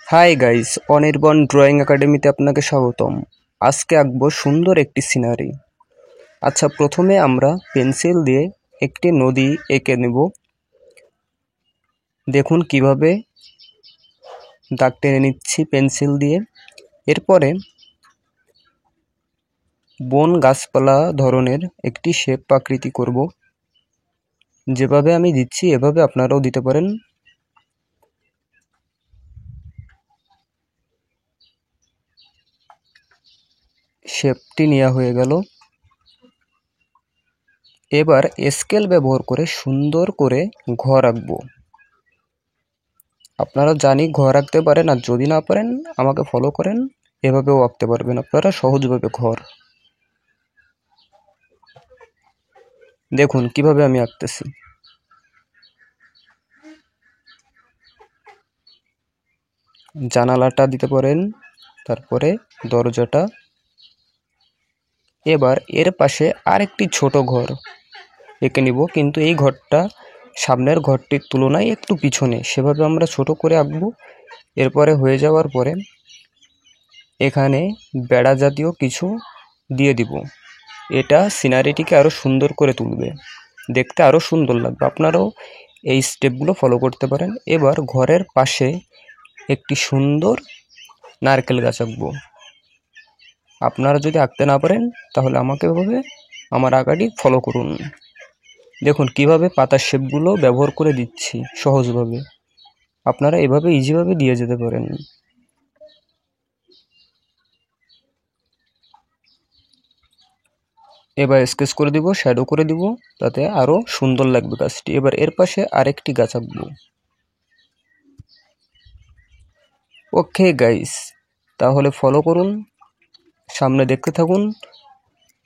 Hi guys, Anirban drawing একাডেমিতে আপনাকে স্বাগতম। আজকে আঁকবো সুন্দর একটি সিনারি। আচ্ছা, প্রথমে আমরা পেন্সিল দিয়ে একটি নদী এঁকে নেব। দেখুন কিভাবে দাগ টেনে নিচ্ছি পেন্সিল দিয়ে। এরপরে বন গাছপালা ধরনের একটি শেপ আকৃতি করব। যেভাবে আমি দিচ্ছি এভাবে আপনারাও দিতে পারেন। শেপটি নেওয়া হয়ে গেল। এবার স্কেল ব্যবহার করে সুন্দর করে ঘর আঁকবো। আপনারা জানি ঘর আঁকতে পারেন, আর যদি না পারেন আমাকে ফলো করেন, এভাবেও আঁকতে পারবেন আপনারা সহজভাবে ঘর। দেখুন কিভাবে আমি আঁকতেছি। জানালাটা দিতে পারেন, তারপরে দরজাটা। এবার এর পাশে আরেকটি ছোট ঘর এঁকে নিব, কিন্তু এই ঘরটা সামনের ঘরটির তুলনায় একটু পিছনে, সেভাবে আমরা ছোট করে আঁকবো। এরপরে হয়ে যাওয়ার পরে এখানে বেড়া জাতীয় কিছু দিয়ে দিব। এটা সিনারিটিকে আরও সুন্দর করে তুলবে, দেখতে আরও সুন্দর লাগবে। আপনারাও এই স্টেপগুলো ফলো করতে পারেন। এবার ঘরের পাশে একটি সুন্দর নারকেল গাছ আঁকবো। আপনারা যদি আঁকতে না পারেন তাহলে আমাকে এভাবে আমার আঁকাটি ফলো করুন। দেখুন কিভাবে পাতার শেপগুলো ব্যবহার করে দিচ্ছি সহজভাবে। আপনারা এভাবে ইজিভাবে দিয়ে যেতে পারেন। এবার স্কেচ করে দিব, শ্যাডো করে দিব, তাতে আরও সুন্দর লাগবে গাছটি। এবার এর পাশে আরেকটি গাছ আঁকবো। ওকে গাইস, তাহলে ফলো করুন, সামনে দেখতে থাকুন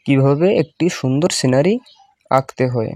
কিভাবে একটি সুন্দর সিনারি আঁকতে হয়।